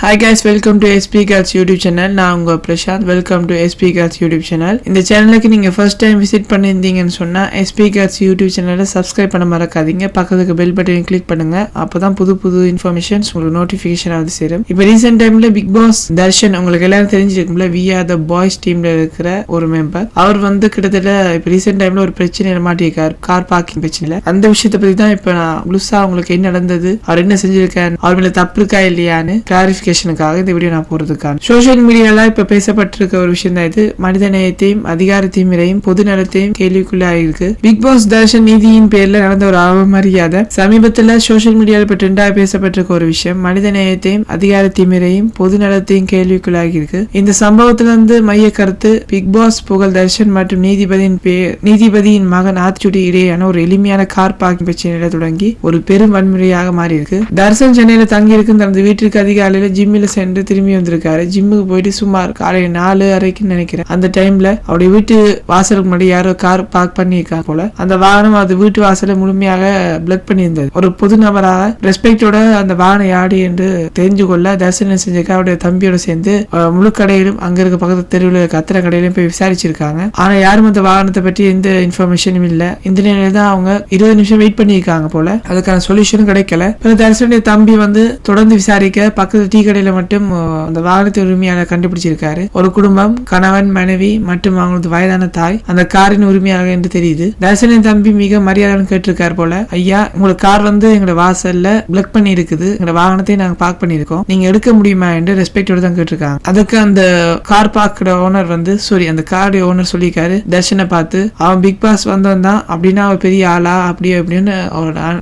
Hi guys, welcome to SP Girls YouTube channel. நான் உங்க Prashanth. Welcome to SP Girls YouTube channel. இந்த சேனலுக்கு நீங்க ஃபர்ஸ்ட் டைம் விசிட் பண்ணியிருந்தீங்கன்னு சொன்னா SP Girls YouTube சேனலை சப்ஸ்கிரைப் பண்ண மறக்காதீங்க. பக்கத்துக்கு பெல் பட்டனை கிளிக் பண்ணுங்க. அப்பதான் புது இன்ஃபர்மேஷன்ஸ் உங்களுக்கு நோட்டிஃபிகேஷன் ஆகுது சேரும். இப்போ ரீசெண்ட் டைம்ல பிக் பாஸ் தர்ஷன் உங்களுக்கு எல்லாரும் தெரிஞ்சிருக்கும்ல, வி ஆர் த பாய்ஸ் டீம்ல இருக்கிற ஒரு மெம்பர். அவர் வந்து கிட்டத்தட்ட இப்போ ரீசெண்ட் டைம்ல ஒரு பிரச்சனையில மாட்டிருக்காரு, கார் பார்க்கிங் பிரச்சனையில. அந்த விஷயத்தை பத்தி தான் இப்போ நான் முழுசா உங்களுக்கு என்ன நடந்தது, அவர் என்ன செஞ்சிருக்காரு, அவர் மேல தப்பு இருக்கா இல்லையான்னு கிளாரிஃபிகேஷனுக்காக இந்த வீடியோ நான் போறதுக்கான சோசியல் மீடியால இப்ப பேசப்பட்டிருக்க ஒரு விஷயம் தான் இது. மனித நேயத்தையும் அதிகாரத்தையும் இறையும் பொது நலத்தையும் கேள்விக்குள்ளாயிருக்கு. பிக் பாஸ் தர்ஷன் நீதியின் பேர்ல நடந்த ஒரு அவமரியாதை சமீபத்துல சோசியல் மீடியால இப்ப ட்ரெண்டா பேசப்பட்டிருக்க ஒரு விஷயம். மனித நேயத்தையும் அதிகாரத்தையும் இறையும் பொது நலத்தையும் கேள்விக்குள்ளாகி இருக்கு. இந்த சம்பவத்துல இருந்து மைய கருத்து பிக் பாஸ் புகழ் தர்ஷன் மற்றும் நீதிபதியின் மகன் ஆத்சுடி இடையேயான ஒரு எளிமையான கார் பார்க்கிங் பிரச்சனையில தொடங்கி ஒரு பெரும் வன்முறையாக மாறி இருக்கு. தர்ஷன் சென்னையில தங்கி இருக்கு. தனது வீட்டிற்கு அதிகாலையில ஜிம்மில் சென்று திரும்பி வந்திருக்காரு. ஜிம்முக்கு போயிட்டு சுமார் காலை 4:30 நினைக்கிறேன். அந்த டைம்ல அவருடைய வீட்டு வாசலுக்கு முன்னாடி யாரோ கார் பார்க் பண்ணியிருக்காங்க போல. அந்த வாகனம் அது வீட்டு வாசலை முழுமையாக பிளாக் பண்ணியிருந்தது. ஒரு பொது நபராக ரெஸ்பெக்டோட அந்த வாகனம் யாடி என்று தெரிஞ்சு கொள்ள தர்சனம் செஞ்சிருக்க அவருடைய தம்பியோட சேர்ந்து முழு கடையிலும் அங்க இருக்க பக்கத்து தெருவில் இருக்க அத்தனை கடையிலும் போய் விசாரிச்சிருக்காங்க. ஆனா யாரும் அந்த வாகனத்தை பற்றி எந்த இன்ஃபர்மேஷனும் இல்ல. இந்த நிலையில தான் அவங்க 20 நிமிஷம் வெயிட் பண்ணியிருக்காங்க போல. அதுக்கான சொல்யூஷனும் கிடைக்கல. தர்சனுடைய தம்பி வந்து தொடர்ந்து விசாரிக்க பக்கத்து டீ கடையில மட்டும் அந்த வாகனத்தை உரிமையாளர் கண்டுபிடிச்சிருக்காரு. ஒரு குடும்பம், கணவன், மனைவி மற்றும் அவங்களது வயதான தாய் அந்த காரின் உரிமையாளர் என்று தெரியுது. தர்சனின் தம்பி மிக மரியாதை கேட்டிருக்காரு போல, ஐயா உங்களுக்கு கார் வந்து எங்களோட வாசல்ல பிளாக் பண்ணி இருக்குது, எங்களோட வாகனத்தை நாங்க பார்க் பண்ணிருக்கோம், நீங்க எடுக்க முடியுமா என்று ரெஸ்பெக்டோட தான் கேட்டிருக்காங்க. அதுக்கு அந்த கார் பார்க்கோட ஓனர் வந்து அந்த கார் ஓனர் சொல்லியிருக்காரு தர்ஷனை பார்த்து, அவன் பிக் பாஸ் வந்தவன் தான் அப்படின்னா அவன் பெரிய ஆளா அப்படி அப்படின்னு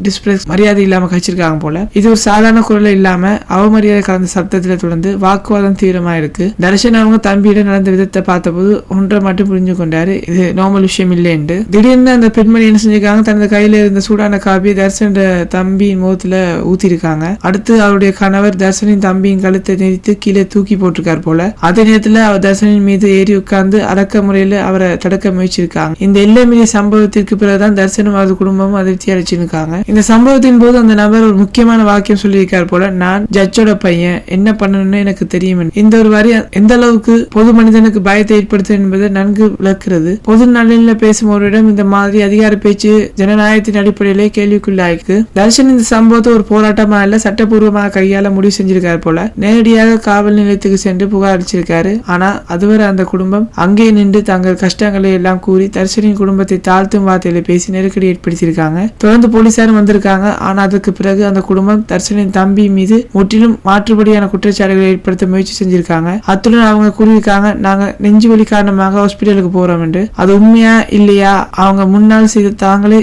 டிஸ்பிளேஸ் மரியாதை இல்லாம கழிச்சிருக்காங்க போல. இது ஒரு சாதாரண குரல் இல்லாம அவமரியாதை கலந்த சப்தத்துல தொடர்ந்து வாக்குவாதம் தீவிரமா இருக்கு. தர்ஷன் அவங்க தம்பியிடம் நடந்த விதத்தை பார்த்தபோது ஒன்றை மட்டும் புரிஞ்சு கொண்டாரு, இது நார்மல் விஷயம் இல்லைன்னு. திடீர்னு அந்த பெண்மணி என்ன செஞ்சிருக்காங்க, தனது கையில இருந்த சூடான காபியை தர்ஷன் தம்பியின் முகத்துல ஊத்திருக்காங்க. அடுத்து அவருடைய கணவர் தர்ஷனின் தம்பியின் கழுத்தை நெறித்து கீழே தூக்கி போட்டிருக்காரு போல. அதே நேரத்துல அவர் தர்ஷனின் மீது ஏறி உட்கார்ந்து அடக்க முறையில அவரை தடுக்க முயற்சிருக்காங்க. இந்த எல்லை மீறிய சம்பவத்திற்கு பிறகுதான் தர்ஷனும் அவரது குடும்பமும் அதிர்ச்சி அடைச்சிருக்காங்க. இந்த சம்பவத்தின் போது அந்த நபர் ஒரு முக்கியமான வாக்கியம் சொல்லியிருக்காரு போல, நான் ஜட்ஜோட பையன், என்ன பண்ணணும்னு எனக்கு தெரியும். இந்த ஒரு வரி எந்த அளவுக்கு பொது மனிதனுக்கு பயத்தை ஏற்படுத்தும் என்பதை நன்கு விளக்குறது. பொது நலனில் பேசும் ஒருவரிடம் இந்த மாதிரி அதிகார பேச்சு ஜனநாயகத்தின் அடிப்படையிலே கேள்விக்குள்ளாயிருக்கு. தர்ஷன் இந்த சம்பவத்தை ஒரு போராட்டமா இல்ல சட்டப்பூர்வமாக கையாள முடிவு செஞ்சிருக்காரு போல. நேரடியாக காவல் நிலையத்துக்கு சென்று புகார் அளிச்சிருக்காரு. ஆனா அதுவரை அந்த குடும்பம் அங்கே நின்று தங்கள் கஷ்டங்களை எல்லாம் கூறி தர்ஷனின் குடும்பத்தை தாழ்த்தும் வார்த்தையில பேசி நெருக்கடி ஏற்படுத்தியிருக்காங்க. தொடர்ந்து போலீசாரும் வந்திருக்காங்க. ஆனா அதுக்கு பிறகு அந்த குடும்பம் தர்ஷனின் தம்பி மீது முற்றிலும் மாற்றுபடியான குற்றச்சாட்டுகளை ஏற்படுத்த முயற்சி செஞ்சிருக்காங்க. அத்துடன் அவங்க கூறியிருக்காங்க, நாங்க நெஞ்சு வலி காரணமாக ஹாஸ்பிட்டலுக்கு போறோம் என்று. அது உண்மையா இல்லையா, அவங்க முன்னால் செய்த தாங்களே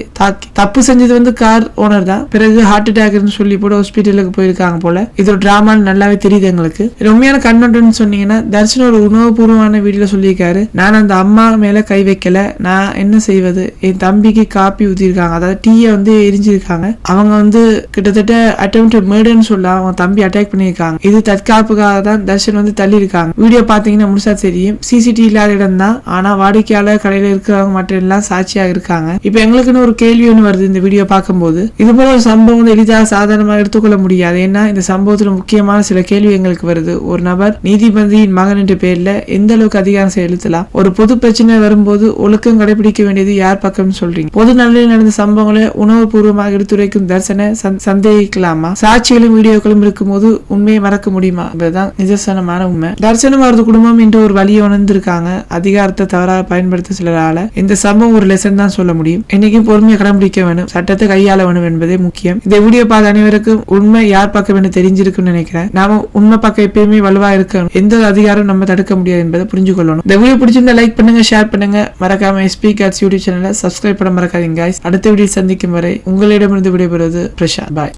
தப்பு செஞ்சது வந்து கார் ஓனர் தான், பிறகு ஹார்ட் அட்டாக் சொல்லி போட்டு ஹாஸ்பிட்டலுக்கு போயிருக்காங்க போல. இது ஒரு டிராமா நல்லாவே தெரியுது எங்களுக்கு. உண்மையான கண்ணோட்டம்னு சொன்னீங்கன்னா தர்ஷன் ஒரு உணவுபூர்வமான வீடியோல சொல்லியிருக்காரு, நான் அந்த அம்மா மேல கை வைக்கல, நான் என்ன செய்வது, என் தம்பிக்கு காப்பி ஊத்திருக்காங்க, அதாவது டீயை வந்து எரிஞ்சிருக்காங்க, அவங்க வந்து கிட்டத்தட்ட அட்டெம்ப்ட் மர்டர்னு சொல்ல அவங்க தம்பி அட்டாக் பண்ணியிருக்காங்க, இது தற்காப்புக்காக தான் தர்ஷன் வந்து தள்ளி இருக்காங்க. வீடியோ பாத்தீங்கன்னா முழுசா தெரியும். சிசிடிவி இல்லாத இடம் தான், ஆனா வாடிக்கையாளர் கடையில இருக்கிறவங்க மட்டும் எல்லாம் சாட்சியாக இருக்காங்க. இப்ப எங்களுக்குன்னு ஒரு கேள்வி ஒன்று வருது இந்த வீடியோ பார்க்கும்போது, இது போல ஒரு சம்பவம் எளிதாக சாதாரணமாக எடுத்துக்கொள்ள முடியாது. ஏன்னா இந்த சம்பவத்துல முக்கியமான சில கேள்வி எங்களுக்கு வருது. ஒரு நபர் நீதிபதியின் மகன் என்ற பேர்ல எந்த அளவுக்கு அதிகாரம் செலுத்தலாம்? ஒரு பொது பிரச்சனை வரும்போது ஒழுக்கம் கடைபிடிக்க வேண்டியது யார் பக்கம் சொல்றீங்க? பொது நலனில் நடந்த சம்பவங்களை உணவுபூர்வமாக எடுத்துரைக்கும் தர்சனை சந்தேகிக்கலாமா? சாட்சிகளும் வீடியோக்களும் இருக்கும்போது உண்மையை மறக்க முடியுமா என்பதுதான் நிதர்சனமான உண்மை. தர்சனம் அவரது குடும்பம் இன்று ஒரு வழியை உணர்ந்திருக்காங்க. அதிகாரத்தை தவறாக பயன்படுத்த சிலரால இந்த சம்பவம் ஒரு லெசன் தான் சொல்ல முடியும். என்னைக்கும் பொறுமையை கடைபிடிக்க வேணும், சட்டத்தை கையாள வேணும் என்பதே முக்கியம். இந்த வீடியோ பார்த்த அனைவருக்கும் உண்மை யார் பக்கம் என்று தெரிஞ்சிருக்குன்னு நினைக்கிறேன். நாம உண்மை பக்கம் எப்பயுமே வலுவா இருக்கணும். எந்த அதிகாரம் நம்ம தடுக்க முடியாது என்பதை புரிஞ்சு கொள்ளணும். இந்த வீடியோ பிடிச்சிருந்தா லைக் பண்ணுங்க, ஷேர் பண்ணுங்க, மறக்காம SP Girls யூடியூப் சேனலை சப்ஸ்கிரைப் பண்ண மறக்காதீங்க. அடுத்த வீடியோ சந்திக்கும் வரை உங்களிடமிருந்து விடைபெறுவது பிரசாந்த். பாய்.